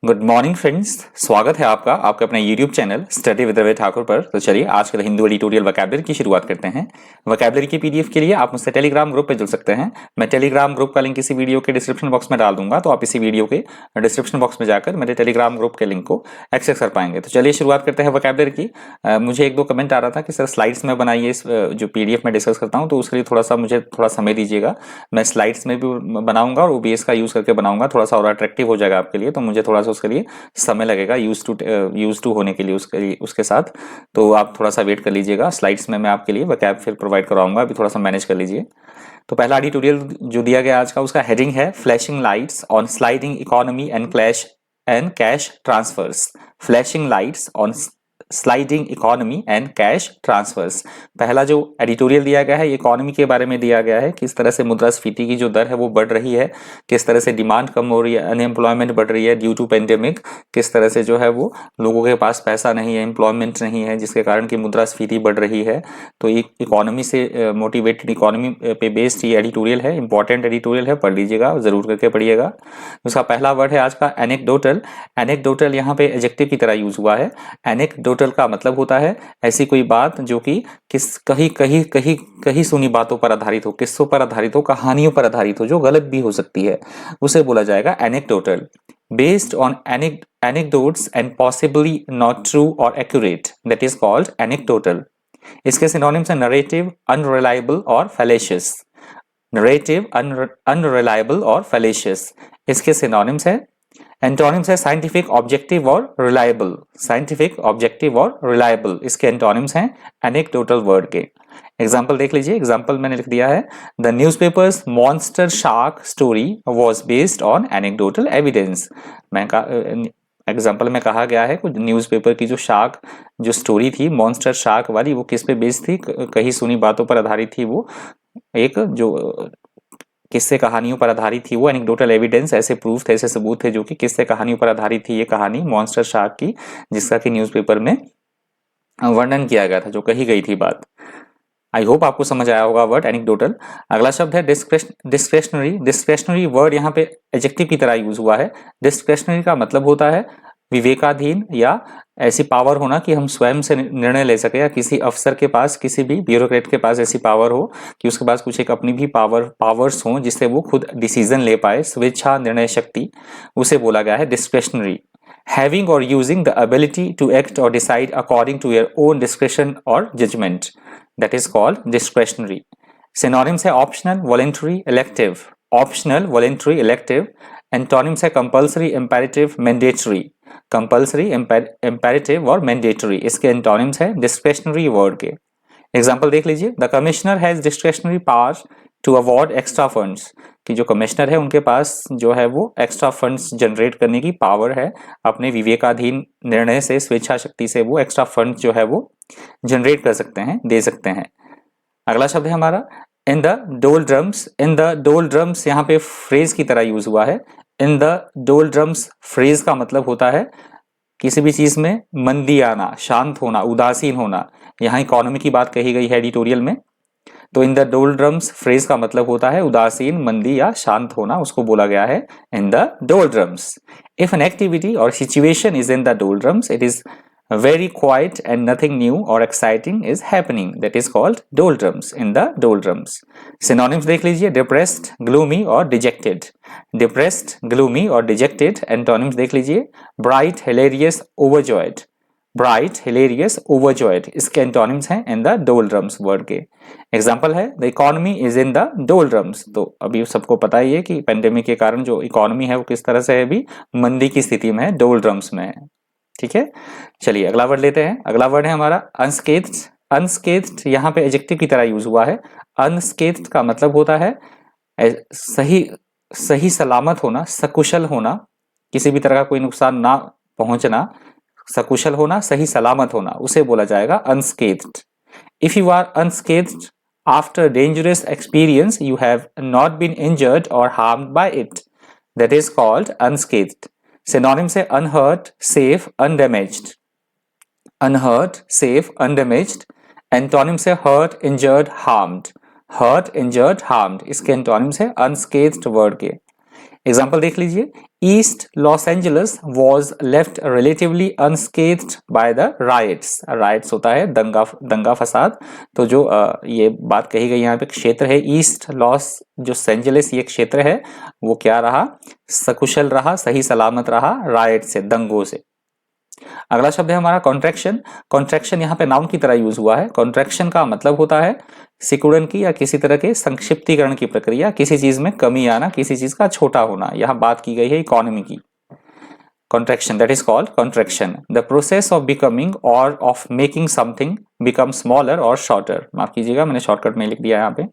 Good morning friends, स्वागत है आपका आपके अपने YouTube channel study with Ravi Thakur पर। तो चलिए आज के हिंदू एडिटोरियल वोकैबुलरी की शुरुआत करते हैं। वोकैबुलरी की पीडीएफ के लिए आप मुझसे टेलीग्राम ग्रुप पे जुड़ सकते हैं। मैं टेलीग्राम ग्रुप का लिंक इसी वीडियो के डिस्क्रिप्शन बॉक्स में डाल दूंगा, तो आप इसी वीडियो के डिस्क्रिप्शन बॉक्स में जाकर मेरे टेलीग्राम ग्रुप के लिंक को एक्सेस कर पाएंगे। तो चलिए शुरुआत करते हैं वोकैबुलरी की। मुझे एक दो कमेंट आ रहा था कि सर स्लाइड्स में बनाइए, जो पीडीएफ में डिस्कस करता हूँ, तो उसके लिए मुझे थोड़ा समय दीजिएगा। मैं स्लाइड्स में भी बनाऊंगा और ओबीएस का यूज करके बनाऊंगा, थोड़ा सा और अट्रैक्टिव हो जाएगा आपके लिए, तो मुझे थोड़ा सा उसके लिए समय लगेगा यूज टू होने के लिए उसके साथ। तो आप थोड़ा सा वेट कर लीजिएगा। स्लाइड्स में मैं आपके लिए वोकैब फिर प्रोवाइड करवाऊंगा, अभी थोड़ा सा मैनेज कर लीजिए। तो पहला एडिटोरियल जो दिया गया आज का, उसका हेडिंग है flashing lights on sliding economy and cash transfers. Flashing lights on sliding economy and cash transfers. पहला जो एडिटोरियल दिया गया है, इकोनॉमी के बारे में दिया गया है, किस तरह से मुद्रास्फीति की जो दर है वो बढ़ रही है, किस तरह से डिमांड कम हो रही है, अनएम्प्लॉयमेंट बढ़ रही है ड्यू टू पेंडेमिक, किस तरह से जो है वो लोगों के पास पैसा नहीं है, एम्प्लॉयमेंट नहीं है, जिसके कारण की मुद्रास्फीति बढ़ रही है। तो एक इकोनॉमी से मोटिवेटेड इकोनॉमी पे बेस्ड ये एडिटोरियल है, इंपॉर्टेंट एडिटोरियल है, पढ़ लीजिएगा, जरूर करके पढ़िएगा। उसका पहला वर्ड है आज का एनेक्डोटल। एनेक्डोटल यहाँ पे एडजेक्टिव की तरह यूज हुआ है। एनेक्डोटल का मतलब होता है ऐसी कोई बात जो कि कहीं कहीं कहीं कहीं सुनी बातों पर आधारित हो, किस्सों पर आधारित हो, कहानियों पर आधारित हो, जो गलत भी हो सकती है, उसे बोला जाएगा anecdotal. Based on anecdotes and possibly not true or accurate, that is called anecdotal. इसके सिनोनिम्स हैं नरेटिव, अनरिलायबल और फैलेशियस। नरेटिव, अनरिलायबल और फैलेशियस, इसके सिनोनिम्स है। एंटोनिम्स है साइंटिफिक, ऑब्जेक्टिव और रिलायबल। साइंटिफिक, ऑब्जेक्टिव और रिलायबल, इसके एंटोनिम्स हैं एनेक्डोटल वर्ड के। एग्जाम्पल देख लीजिए। एग्जाम्पल मैंने लिख दिया है, the newspapers monster shark story was based on anecdotal evidence. Example में कहा गया है कुछ न्यूज़पेपर की जो शार्क जो स्टोरी थी, मॉन्स्टर शार्क वाली, वो किस पे बेस्ड थी, कहीं सुनी बातों पर आधारित थी। वो एक जो किस्से कहानियों पर आधारित थी, वो एनेक्डोटल एविडेंस, ऐसे प्रूफ थे, ऐसे सबूत थे जो कि किस्से कहानियों पर आधारित थी। ये कहानी मॉन्स्टर शार्क की, जिसका कि न्यूज़पेपर में वर्णन किया गया था, जो कही गई थी बात। आई होप आपको समझ आया होगा वर्ड एनेक्डोटल। अगला शब्द है डिस्क्रेशनरी। डिस्क्रेशनरी वर्ड यहाँ पे एडजेक्टिव की तरह यूज हुआ है। डिस्क्रेशनरी का मतलब होता है विवेकाधीन, या ऐसी पावर होना कि हम स्वयं से निर्णय ले सके, या किसी अफसर के पास, किसी भी ब्यूरोक्रेट के पास ऐसी पावर हो कि उसके पास कुछ एक अपनी भी पावर्स हो, जिससे वो खुद डिसीजन ले पाए, स्वेच्छा, निर्णय शक्ति, उसे बोला गया है discretionary. Having or using the ability to act or decide according to your own discretion or judgment, that is called discretionary. Synonyms है optional, voluntary, elective. Optional, voluntary, elective. Antonyms है compulsory, imperative, mandatory. Compulsory, imperative और mandatory, इसके antonyms है discretionary word के। Example देख लीजिए, the commissioner has discretionary power to award extra funds. कि जो कमिश्नर है उनके पास जो है वो एक्स्ट्रा फंड्स जनरेट करने की पावर है, अपने विवेकाधीन निर्णय से, स्वेच्छा शक्ति से वो एक्स्ट्रा फंड जो है वो जनरेट कर सकते हैं, दे सकते हैं। अगला शब्द है हमारा इन द डोलड्रम्स। इन द डोलड्रम्स यहाँ पे फ्रेज की तरह यूज हुआ है। इन द डोलड्रम्स फ्रेज का मतलब होता है किसी भी चीज में मंदी आना, शांत होना, उदासीन होना। यहाँ इकोनॉमी की बात कही गई है एडिटोरियल में, तो इन द डोलड्रम्स फ्रेज का मतलब होता है उदासीन, मंदी या शांत होना, उसको बोला गया है in the doldrums. If an activity और situation is in the doldrums, it is very quiet and nothing new or exciting is happening, that is called doldrums, in the doldrums. Synonyms देख लीजिए, depressed, gloomy और dejected. Depressed, gloomy और dejected. Antonyms देख लीजिए, bright, hilarious, overjoyed. Bright, hilarious, overjoyed, इसके antonyms हैं in the doldrums word के। Example है, the economy is in the doldrums। तो अभी सबको पता ही है कि पेंडेमिक के कारण जो इकोनॉमी है वो किस तरह से है, अभी मंदी की स्थिति में है, डोलड्रम्स में है। ठीक है, चलिए अगला वर्ड लेते हैं। अगला वर्ड है हमारा अनस्केथ्ड। अनस्केथ्ड यहाँ पे एडजेक्टिव की तरह यूज हुआ है। अनस्केथ्ड का मतलब होता है सही सलामत होना, सकुशल होना, किसी भी तरह का कोई नुकसान ना पहुंचना, सकुशल होना, सही सलामत होना, उसे बोला जाएगा unscathed. If you are unscathed after dangerous experience, you have not been injured और harmed by it, that is called unscathed. Synonyms है unhurt, safe, undamaged. Unhurt, safe, undamaged. Antonyms है hurt, injured, harmed. Hurt, injured, harmed, इसके antonyms है unscathed word के। Example देख लीजिए, East Los Angeles was left relatively unscathed by the riots. Riots होता है दंगा फसाद। तो जो ये बात कही गई यहाँ पे क्षेत्र है ईस्ट लॉस जो एंजेलिस ये क्षेत्र है वो क्या रहा, सकुशल रहा, सही सलामत रहा राइट से, दंगों से। अगला शब्द है हमारा कॉन्ट्रैक्शन। कॉन्ट्रैक्शन यहाँ पे नाउन की तरह यूज हुआ है। कॉन्ट्रैक्शन का मतलब होता है सिकुड़न की या किसी तरह के संक्षिप्तीकरण की प्रक्रिया, किसी चीज में कमी आना, किसी चीज का छोटा होना। यहाँ बात की गई है इकोनॉमी की। contraction, that is called contraction, the process of becoming or of making something become smaller or shorter। माफ कीजिएगा मैंने शॉर्टकट में लिख दिया यहाँ पे,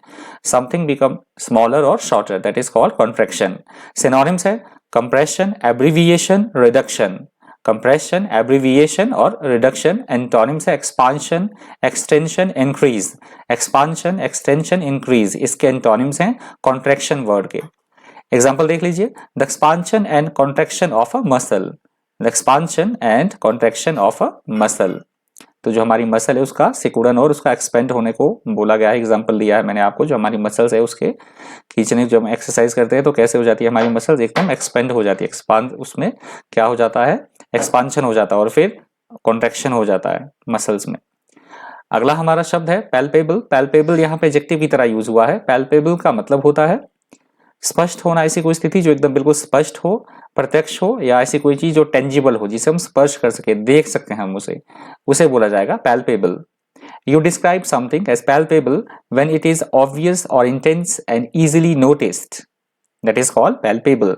something become smaller or shorter, that is called contraction। synonyms है compression, abbreviation, reduction। compression, abbreviation और reduction। antonyms है expansion, extension, increase। expansion, extension, increase इसके antonyms हैं contraction word के। एग्जाम्पल देख लीजिए, the expansion and contraction of a muscle. The expansion and contraction of a muscle, तो जो हमारी मसल है उसका सिकुड़न और उसका एक्सपेंड होने को बोला गया है। एग्जाम्पल दिया है मैंने आपको, जो हमारी मसल्स है उसके खींचने, जब हम एक्सरसाइज करते हैं तो कैसे हो जाती है हमारी मसल्स, एकदम एक्सपेंड हो जाती है, एक्सपांड, उसमें क्या हो जाता है, एक्सपांशन हो जाता है और फिर कॉन्ट्रैक्शन हो जाता है मसल्स में। अगला हमारा शब्द है पैल्पेबल। पैल्पेबल यहाँ पे एडजेक्टिव की तरह यूज हुआ है। पैल्पेबल का मतलब होता है स्पष्ट होना, ऐसी कोई स्थिति जो एकदम बिल्कुल स्पष्ट हो, प्रत्यक्ष हो, या ऐसी कोई चीज जो टेंजिबल हो, जिसे हम स्पर्श कर सके, देख सकते हैं हम उसे बोला जाएगा palpable. You describe something as palpable when it is obvious और intense and easily noticed, that is called palpable.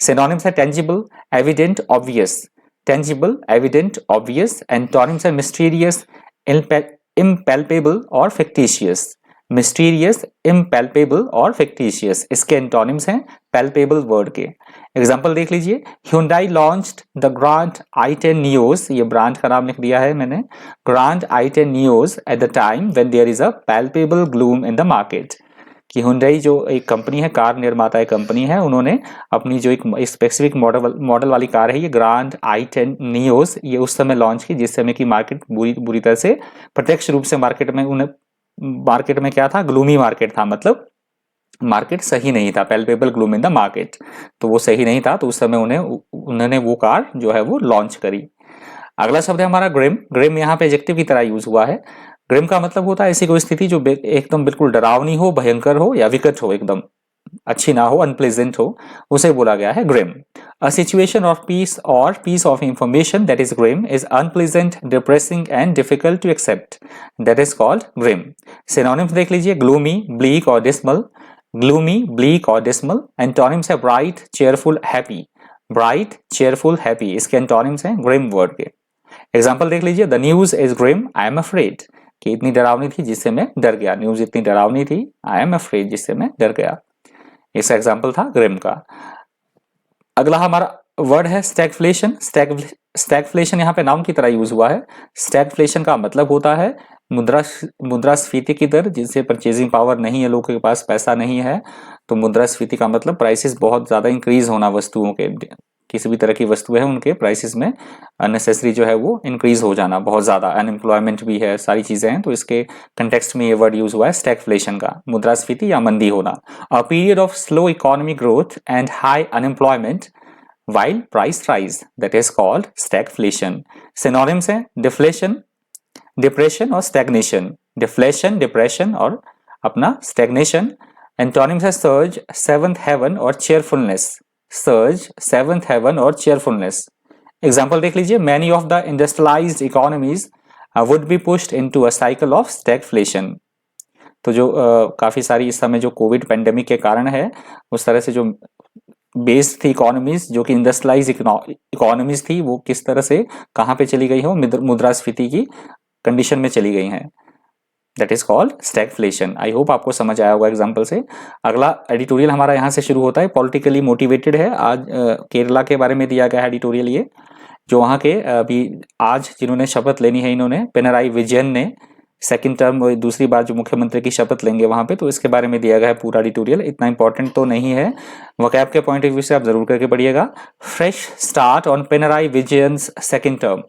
Synonyms है tangible, evident, obvious. Tangible, evident, obvious. Antonyms है मिस्टीरियस, इम्पैल्पेबल और फिक्टिशियस। मिस्टीरियस, इम्पैल्पेबल और fictitious इसके antonyms हैं palpable word के। Example देख लीजिए, Hyundai launched the Grand i10 Neos, ये ब्रांड का नाम लिख दिया है मैंने, Grand i10 Neos at the time when there is a palpable gloom in the market। कि Hyundai जो एक कंपनी है, कार निर्माता एक कंपनी है, उन्होंने अपनी जो एक स्पेसिफिक मॉडल वाली कार है ये Grand i10 Neos, ये उस समय लॉन्च की जिस समय की मार्केट बुरी तरह से, प्रत्यक्ष रूप से मार्केट में क्या था, ग्लूमी मार्केट था, मतलब मार्केट सही नहीं था, palpable gloom in the market, तो वो सही नहीं था, तो उस समय उन्होंने वो कार जो है वो लॉन्च करी। अगला शब्द है हमारा ग्रिम। ग्रिम यहाँ पे एडजेक्टिव की तरह यूज हुआ है। ग्रिम का मतलब होता है ऐसी कोई स्थिति जो एकदम बिल्कुल डरावनी हो, भयंकर हो या विकट हो, एकदम अच्छी ना हो, अनप्लेजेंट हो, उसे बोला गया है grim. A situation of piece और piece of information that is grim is unpleasant, depressing and difficult to accept, that is called grim. Synonyms देख लीजिए, ग्लूमी, ब्लीक और डिस्मल। ग्लूमी, ब्लीक और डिस्मल। एंटोनिम्स है bright, cheerful, happy. Bright, cheerful, happy इसके antonyms हैं grim word के। Example देख लीजिए, the news is grim, I am afraid, कि इतनी डरावनी थी जिससे मैं डर गया। न्यूज इतनी डरावनी थी, आई एम अफ्रेड, जिससे मैं डर गया। इसका एग्जाम्पल था ग्रिम का। अगला हमारा वर्ड है स्टैगफ्लेशन। स्टैगफ्लेशन यहाँ पे नाउन की तरह यूज हुआ है। स्टैगफ्लेशन का मतलब होता है मुद्रास्फीति की दर, जिससे परचेजिंग पावर नहीं है, लोगों के पास पैसा नहीं है, तो मुद्रास्फीति का मतलब प्राइसेस बहुत ज्यादा इंक्रीज होना वस्तुओं के, किसी भी तरह की वस्तु है उनके प्राइसेस में अननेसेसरी जो है वो इंक्रीज हो जाना बहुत ज्यादा। अनएम्प्लॉयमेंट भी है, सारी चीजें हैं, तो इसके कंटेक्स्ट में ये वर्ड यूज हुआ है स्टैगफ्लेशन का, मुद्रास्फीति या मंदी होना। A period of slow economic growth and high unemployment while price rise, that is called stagflation। synonyms है डिफ्लेशन, डिप्रेशन और स्टैग्नेशन। डिफ्लेशन, डिप्रेशन और अपना स्टैग्नेशन। एंटोनिम्स है सर्ज, सेवंथ हेवन और चेयरफुलनेस। सर्ज, सेवंथ हेवन और cheerfulness. Example देख लीजिए, many of the industrialised economies would be pushed into a cycle of stagflation. तो जो काफी सारी इस समय जो कोविड पेंडेमिक के कारण है, उस तरह से जो बेस्ड थी इकोनॉमीज, जो कि इंडस्ट्रियलाइज इकोनॉमीज थी, वो किस तरह से कहां पे चली गई हो, मुद्रास्फीति की कंडीशन में चली गई हैं, that is called stagflation. I hope आपको समझ आया होगा एग्जांपल से। अगला एडिटोरियल हमारा यहां से शुरू होता है, पॉलिटिकली मोटिवेटेड है। आज केरला के बारे में दिया गया है एडिटोरियल, ये जो वहां के अभी आज जिन्होंने शपथ लेनी है, इन्होंने पिनराई विजयन ने सेकंड टर्म, दूसरी बार जो मुख्यमंत्री की शपथ लेंगे वहां पे, तो इसके बारे में दिया गया है पूरा एडिटोरियल। इतना इंपॉर्टेंट तो नहीं है, वोकैब के पॉइंट ऑफ व्यू से आप जरूर करके पढ़िएगा। Fresh start on Pinarayi Vijayan's second term,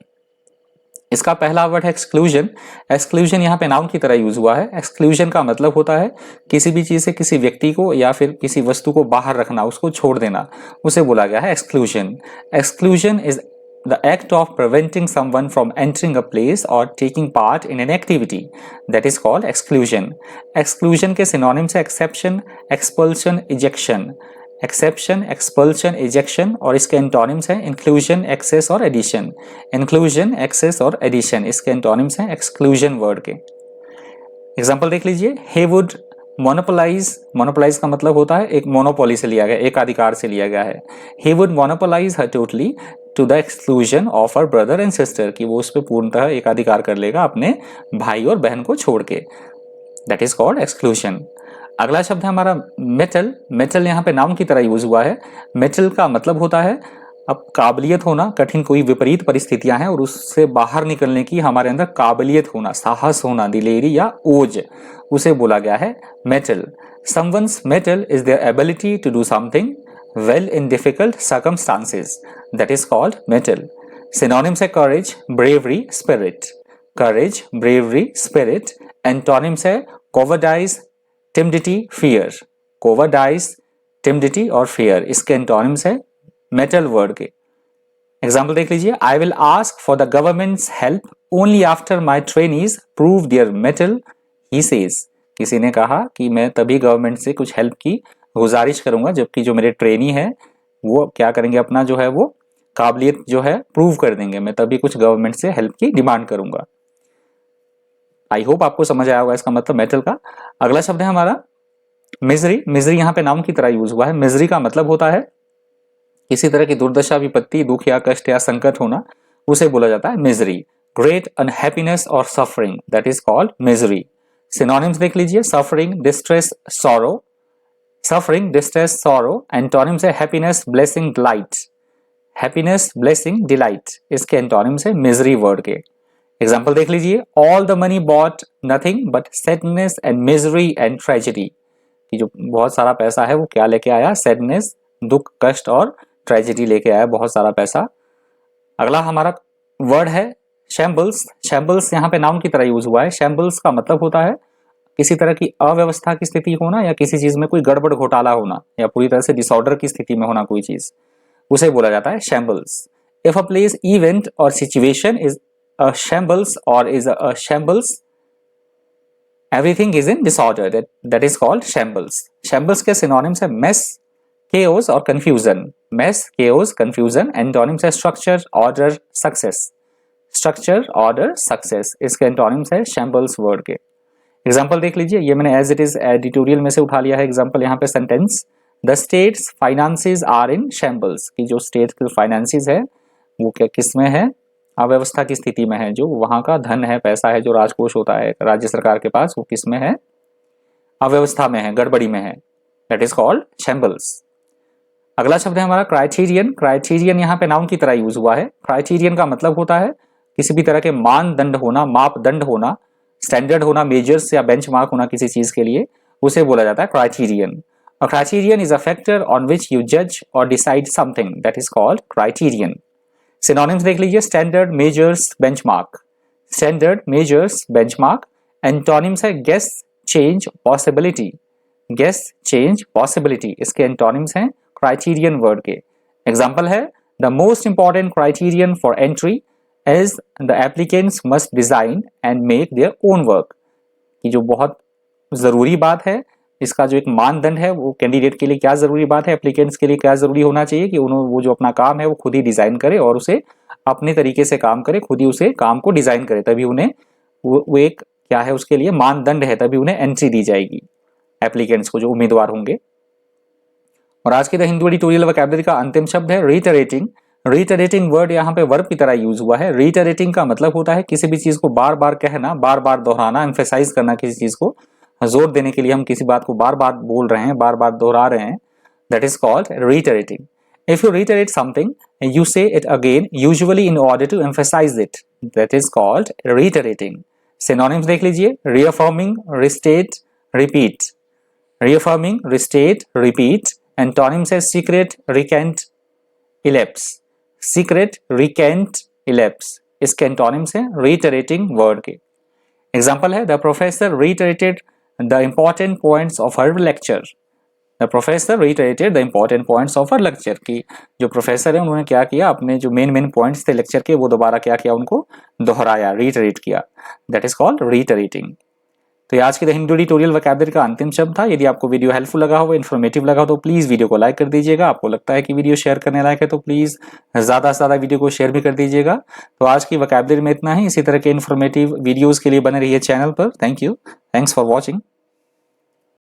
इसका पहला वर्ड है एक्सक्लूजन। एक्सक्लूजन यहाँ पे नाउन की तरह यूज हुआ है। एक्सक्लूजन का मतलब होता है किसी भी चीज से किसी व्यक्ति को या फिर किसी वस्तु को बाहर रखना, उसको छोड़ देना, उसे बोला गया है exclusion. Exclusion is the act of preventing someone from entering a place or taking part in an activity, that is called exclusion. Exclusion के synonyms है exception, expulsion, ejection. Exception, expulsion, ejection और इसके antonyms है inclusion, excess और addition. Inclusion, excess और addition इसके antonyms हैं exclusion word के। एग्जाम्पल देख लीजिए, he would monopolize, monopolize का मतलब होता है एक मोनोपोली से लिया गया, एक अधिकार से लिया गया है। he would monopolize her totally to the exclusion of her brother and sister, कि वो उस पर पूर्णतः एक अधिकार कर लेगा अपने भाई और बहन को छोड़ के, that is called exclusion। अगला शब्द है हमारा मेटल। मेटल यहाँ पे नाउन की तरह यूज हुआ है। मेटल का मतलब होता है अब काबिलियत होना, कठिन कोई विपरीत परिस्थितियां हैं और उससे बाहर निकलने की हमारे अंदर काबिलियत होना, साहस होना, दिलेरी या ओज, उसे बोला गया है metal. Someone's metal is their ability to do something well in difficult circumstances, that is called metal। Synonyms है courage, bravery, spirit। courage, bravery, spirit। Antonyms है cowardice, timidity, fear। cowardice, timidity और fear इसके antonyms है metal word के। Example देख लीजिए, I will ask for the governments help only after my trainees prove there metal, he says. किसी ने कहा कि मैं तभी गवर्नमेंट से कुछ हेल्प की गुजारिश करूंगा जबकि जो मेरे ट्रेनी है वो क्या करेंगे, अपना जो है वो काबिलियत जो है प्रूव कर देंगे, मैं तभी कुछ गवर्नमेंट से हेल्प की डिमांड करूंगा। आई होप आपको समझ आया होगा इसका मतलब मेटल का। अगला शब्द है हमारा मिजरी। मिजरी यहाँ पे नाउन की तरह यूज हुआ है। मिजरी का मतलब होता है किसी तरह की दुर्दशा, विपत्ति, दुख या कष्ट या संकट होना, उसे बोला जाता है misery. Great unhappiness or suffering, that is called misery. Synonyms देख लीजिए, suffering, distress, sorrow. Suffering, distress, sorrow. Antonyms है happiness, blessing, delight. Happiness, blessing, delight इसके एंटोनिम्स है मिजरी वर्ड के। एग्जाम्पल देख लीजिए, all the money bought nothing but sadness and misery and tragedy. कि जो बहुत सारा पैसा है वो क्या लेके आया, सैडनेस, दुख, कष्ट और ट्रेजेडी लेके आया, बहुत सारा पैसा। अगला हमारा वर्ड है शैम्बल्स। शैम्बल्स यहाँ पे नाउन की तरह यूज हुआ है। शैम्बल्स का मतलब होता है किसी तरह की अव्यवस्था की स्थिति होना या किसी चीज में कोई गड़बड़ घोटाला होना या पूरी तरह से डिसऑर्डर की स्थिति में होना कोई चीज, उसे बोला जाता है shambles. If a place, event or situation is a shambles or is a shambles, everything is in disorder, that is called shambles. Shambles के सिनोनिम्स है मेस, chaos और confusion। mess, chaos, confusion। Antonyms है structure, order, success. Structure, order, success इसके antonyms है shambles word के। Example देख लीजिए, ये मैंने एज इट इज एडिटोरियल में से उठा लिया है एग्जांपल यहाँ पे sentence. The states finances are in shambles, की जो स्टेट के फाइनेंसेस है वो क्या किस में है, अव्यवस्था की स्थिति में है। जो वहां का धन है, पैसा है, जो राजकोष होता है राज्य सरकार के पास, वो किस में है, अव्यवस्था में है, गड़बड़ी में है, दैट इज कॉल्ड शैम्बल्स। अगला शब्द है हमारा क्राइटेरियन। क्राइटेरियन यहाँ पे नाउन की तरह यूज हुआ है। क्राइटेरियन का मतलब होता है किसी भी तरह के मानदंड होना, मापदंड होना, स्टैंडर्ड होना, मेजर्स या बेंचमार्क होना किसी चीज के लिए, उसे बोला जाता है criterion. A criterion is a factor on which you जज or decide something, that is called criterion. Synonyms देख लीजिए, standard, measures, benchmark. Standard, measures, benchmark. Antonyms है guess, chance, possibility. Guess, chance, possibility इसके एंटोनिम्स हैं criterion word के। Example है, the most important criterion for entry is the applicants must design and make their own work. कि जो बहुत जरूरी बात है, इसका जो एक मानदंड है वो कैंडिडेट के लिए क्या जरूरी बात है, एप्लीकेंट्स के लिए क्या जरूरी होना चाहिए कि उन्होंने वो जो अपना काम है वो खुद ही डिजाइन करे और उसे अपने तरीके से काम करे, खुद ही उसे काम को डिजाइन करे, तभी उन्हें वो एक क्या है उसके लिए मानदंड है, तभी उन्हें एंट्री दी जाएगी एप्लीकेंट्स को, जो उम्मीदवार होंगे। और आज के द हिंदू एडिटोरियल वोकैबुलरी का अंतिम शब्द है रिटरेटिंग। रिटरेटिंग वर्ड यहाँ पे वर्ब की तरह यूज हुआ है। रिटरेटिंग का मतलब होता है किसी भी चीज को बार बार कहना, बार बार दोहराना, एम्फेसाइज करना, किसी चीज को जोर देने के लिए हम किसी बात को बार बार बोल रहे हैं, बार बार दोहरा रहे हैं, that is called reiterating. If you reiterate something you say it again usually in order to emphasise it, that is called reiterating. Synonyms देख लीजिए, reaffirming, restate, repeat. Reaffirming, restate, repeat. Antonyms है secret, recant, elapse. Secret, recant, elapse इसके antonyms हैं reiterating word के। Example है the professor reiterated the important points of her lecture। The professor reiterated the important points of her lecture कि जो professor है उन्होंने क्या किया, अपने जो मेन पॉइंट्स थे लेक्चर के वो दोबारा क्या किया, उनको दोहराया, reiterate किया। That is called reiterating। तो ये आज के द हिंदू ट्यूटोरियल वोकैबुलरी का अंतिम शब्द था। यदि आपको वीडियो हेल्पफुल लगा हो, इन्फॉर्मेटिव लगा हो तो प्लीज वीडियो को लाइक कर दीजिएगा। आपको लगता है कि वीडियो शेयर करने लायक है तो प्लीज ज्यादा से ज्यादा वीडियो को शेयर भी कर दीजिएगा। तो आज की वोकैबुलरी में इतना ही। इसी तरह के इन्फॉर्मेटिव वीडियोस के लिए बने रहिए चैनल पर। Thank you, thanks for watching.